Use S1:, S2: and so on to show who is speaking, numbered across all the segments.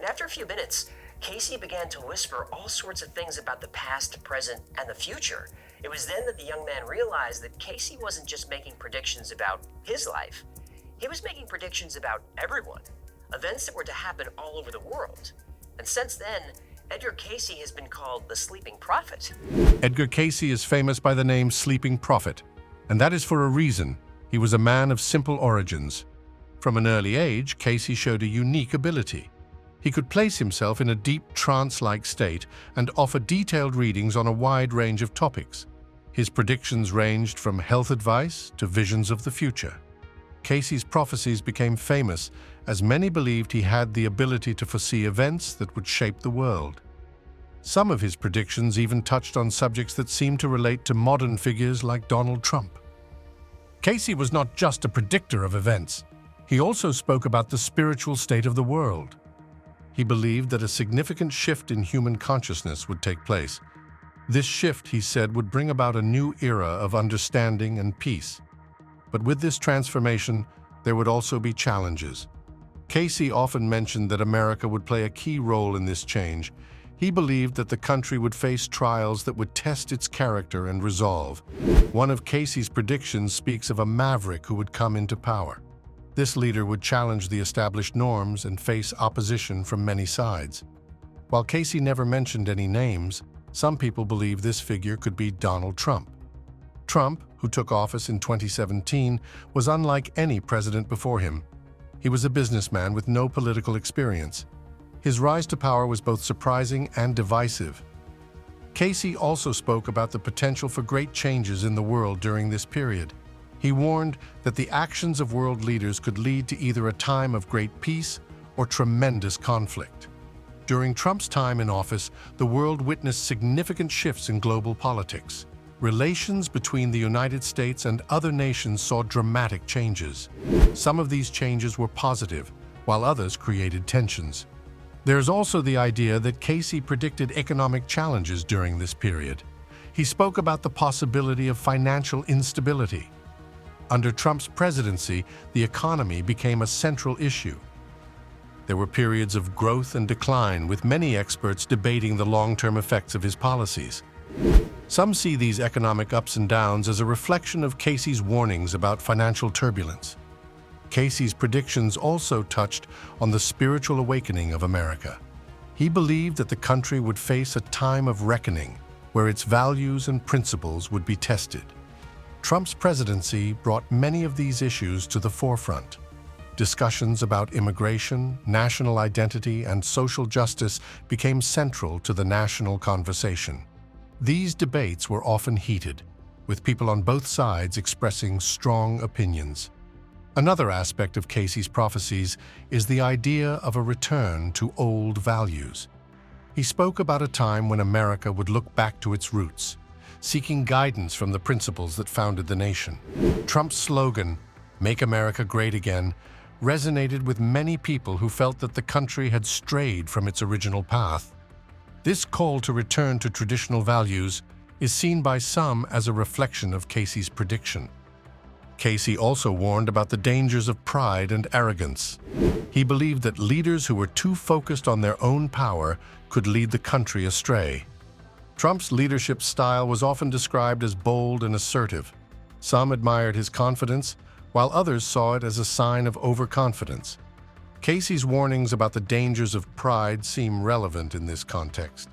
S1: After a few minutes, Casey began to whisper all sorts of things about the past, present, and the future. It was then that the young man realized that Casey wasn't just making predictions about his life. He was making predictions about everyone, events that were to happen all over the world. And since then, Edgar Cayce has been called the Sleeping Prophet.
S2: Edgar Cayce is famous by the name Sleeping Prophet, and that is for a reason. He was a man of simple origins. From an early age, Cayce showed a unique ability. He could place himself in a deep trance-like state and offer detailed readings on a wide range of topics. His predictions ranged from health advice to visions of the future. Cayce's prophecies became famous as many believed he had the ability to foresee events that would shape the world. Some of his predictions even touched on subjects that seemed to relate to modern figures like Donald Trump. Cayce was not just a predictor of events. He also spoke about the spiritual state of the world. He believed that a significant shift in human consciousness would take place. This shift, he said, would bring about a new era of understanding and peace. But with this transformation, there would also be challenges. Cayce often mentioned that America would play a key role in this change. He believed that the country would face trials that would test its character and resolve. One of Cayce's predictions speaks of a maverick who would come into power. This leader would challenge the established norms and face opposition from many sides. While Cayce never mentioned any names, some people believe this figure could be Donald Trump. Trump, who took office in 2017, was unlike any president before him. He was a businessman with no political experience. His rise to power was both surprising and divisive. Cayce also spoke about the potential for great changes in the world during this period. He warned that the actions of world leaders could lead to either a time of great peace or tremendous conflict. During Trump's time in office, the world witnessed significant shifts in global politics. Relations between the United States and other nations saw dramatic changes. Some of these changes were positive, while others created tensions. There's also the idea that Cayce predicted economic challenges during this period. He spoke about the possibility of financial instability. Under Trump's presidency, the economy became a central issue. There were periods of growth and decline, with many experts debating the long-term effects of his policies. Some see these economic ups and downs as a reflection of Cayce's warnings about financial turbulence. Cayce's predictions also touched on the spiritual awakening of America. He believed that the country would face a time of reckoning, where its values and principles would be tested. Trump's presidency brought many of these issues to the forefront. Discussions about immigration, national identity, and social justice became central to the national conversation. These debates were often heated, with people on both sides expressing strong opinions. Another aspect of Cayce's prophecies is the idea of a return to old values. He spoke about a time when America would look back to its roots, seeking guidance from the principles that founded the nation. Trump's slogan, "Make America Great Again," resonated with many people who felt that the country had strayed from its original path. This call to return to traditional values is seen by some as a reflection of Cayce's prediction. Cayce also warned about the dangers of pride and arrogance. He believed that leaders who were too focused on their own power could lead the country astray. Trump's leadership style was often described as bold and assertive. Some admired his confidence, while others saw it as a sign of overconfidence. Cayce's warnings about the dangers of pride seem relevant in this context.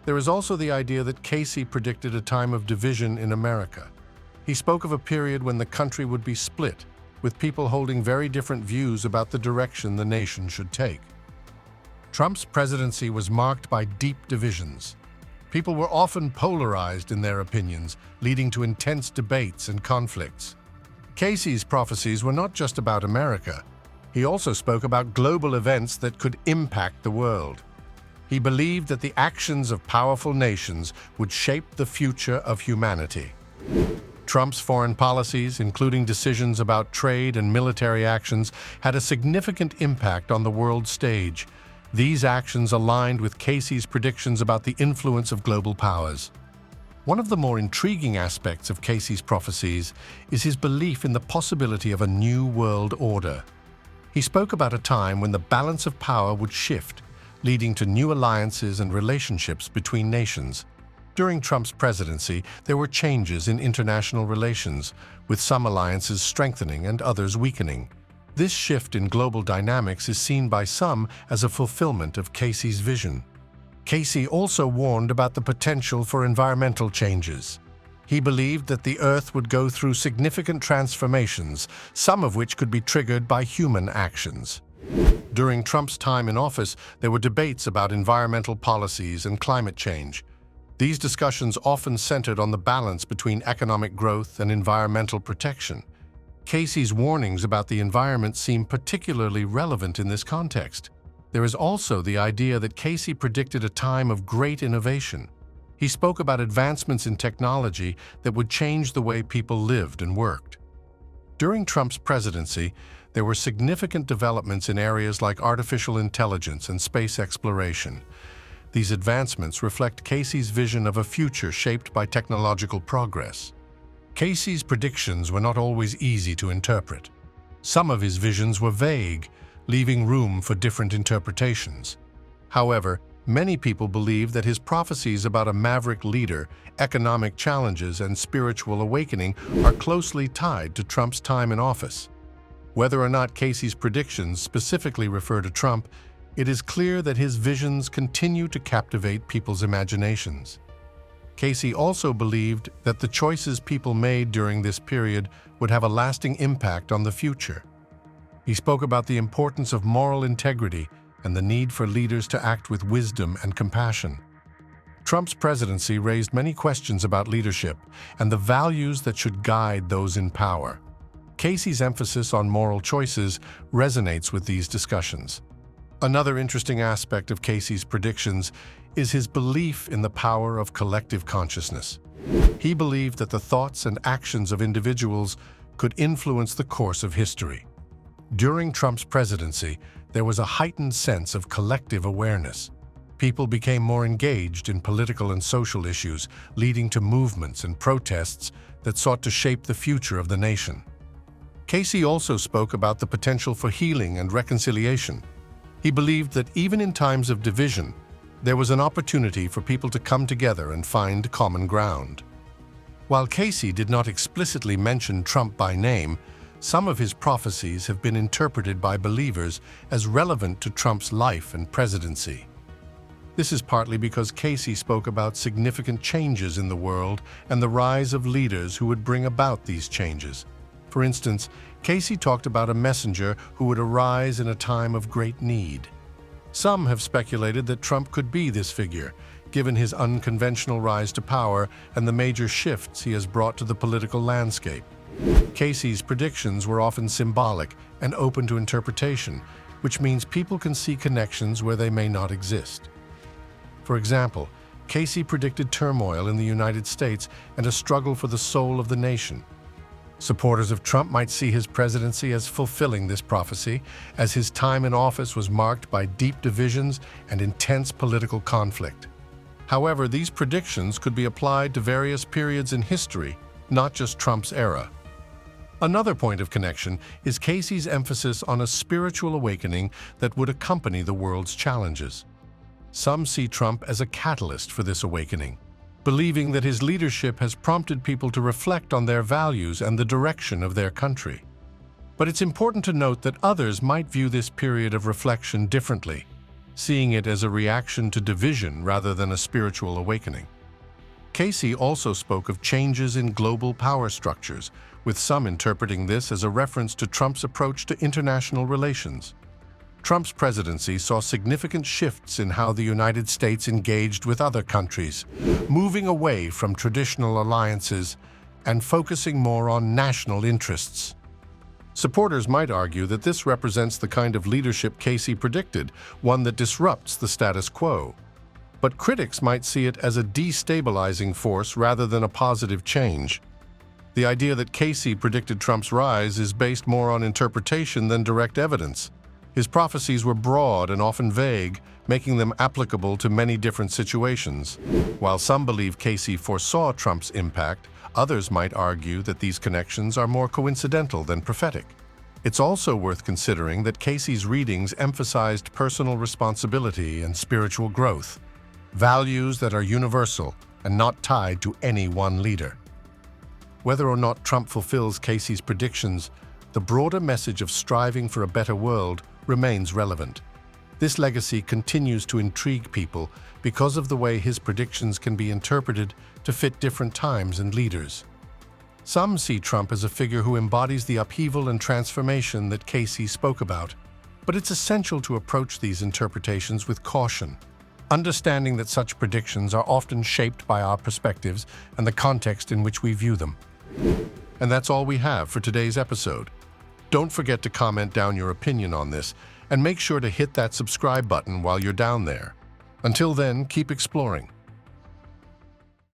S2: There is also the idea that Cayce predicted a time of division in America. He spoke of a period when the country would be split, with people holding very different views about the direction the nation should take. Trump's presidency was marked by deep divisions. People were often polarized in their opinions, leading to intense debates and conflicts. Cayce's prophecies were not just about America. He also spoke about global events that could impact the world. He believed that the actions of powerful nations would shape the future of humanity. Trump's foreign policies, including decisions about trade and military actions, had a significant impact on the world stage. These actions aligned with Cayce's predictions about the influence of global powers. One of the more intriguing aspects of Cayce's prophecies is his belief in the possibility of a new world order. He spoke about a time when the balance of power would shift, leading to new alliances and relationships between nations. During Trump's presidency, there were changes in international relations, with some alliances strengthening and others weakening. This shift in global dynamics is seen by some as a fulfillment of Cayce's vision. Cayce also warned about the potential for environmental changes. He believed that the Earth would go through significant transformations, some of which could be triggered by human actions. During Trump's time in office, there were debates about environmental policies and climate change. These discussions often centered on the balance between economic growth and environmental protection. Cayce's warnings about the environment seem particularly relevant in this context. There is also the idea that Cayce predicted a time of great innovation. He spoke about advancements in technology that would change the way people lived and worked. During Trump's presidency, there were significant developments in areas like artificial intelligence and space exploration. These advancements reflect Cayce's vision of a future shaped by technological progress. Cayce's predictions were not always easy to interpret. Some of his visions were vague, leaving room for different interpretations. However, many people believe that his prophecies about a maverick leader, economic challenges, and spiritual awakening are closely tied to Trump's time in office. Whether or not Cayce's predictions specifically refer to Trump, it is clear that his visions continue to captivate people's imaginations. Cayce also believed that the choices people made during this period would have a lasting impact on the future. He spoke about the importance of moral integrity and the need for leaders to act with wisdom and compassion. Trump's presidency raised many questions about leadership and the values that should guide those in power. Cayce's emphasis on moral choices resonates with these discussions. Another interesting aspect of Cayce's predictions is his belief in the power of collective consciousness. He believed that the thoughts and actions of individuals could influence the course of history. During Trump's presidency, there was a heightened sense of collective awareness. People became more engaged in political and social issues, leading to movements and protests that sought to shape the future of the nation. Cayce also spoke about the potential for healing and reconciliation. He believed that even in times of division, there was an opportunity for people to come together and find common ground. While Cayce did not explicitly mention Trump by name, some of his prophecies have been interpreted by believers as relevant to Trump's life and presidency. This is partly because Cayce spoke about significant changes in the world and the rise of leaders who would bring about these changes. For instance, Cayce talked about a messenger who would arise in a time of great need. Some have speculated that Trump could be this figure, given his unconventional rise to power and the major shifts he has brought to the political landscape. Cayce's predictions were often symbolic and open to interpretation, which means people can see connections where they may not exist. For example, Cayce predicted turmoil in the United States and a struggle for the soul of the nation. Supporters of Trump might see his presidency as fulfilling this prophecy, as his time in office was marked by deep divisions and intense political conflict. However, these predictions could be applied to various periods in history, not just Trump's era. Another point of connection is Cayce's emphasis on a spiritual awakening that would accompany the world's challenges. Some see Trump as a catalyst for this awakening, believing that his leadership has prompted people to reflect on their values and the direction of their country. But it's important to note that others might view this period of reflection differently, seeing it as a reaction to division rather than a spiritual awakening. Cayce also spoke of changes in global power structures, with some interpreting this as a reference to Trump's approach to international relations. Trump's presidency saw significant shifts in how the United States engaged with other countries, moving away from traditional alliances and focusing more on national interests. Supporters might argue that this represents the kind of leadership Cayce predicted, one that disrupts the status quo. But critics might see it as a destabilizing force rather than a positive change. The idea that Cayce predicted Trump's rise is based more on interpretation than direct evidence. His prophecies were broad and often vague, making them applicable to many different situations. While some believe Cayce foresaw Trump's impact, others might argue that these connections are more coincidental than prophetic. It's also worth considering that Cayce's readings emphasized personal responsibility and spiritual growth, values that are universal and not tied to any one leader. Whether or not Trump fulfills Cayce's predictions, the broader message of striving for a better world remains relevant. This legacy continues to intrigue people because of the way his predictions can be interpreted to fit different times and leaders. Some see Trump as a figure who embodies the upheaval and transformation that Cayce spoke about, but it's essential to approach these interpretations with caution, understanding that such predictions are often shaped by our perspectives and the context in which we view them. And that's all we have for today's episode. Don't forget to comment down your opinion on this, and make sure to hit that subscribe button while you're down there. Until then, keep exploring.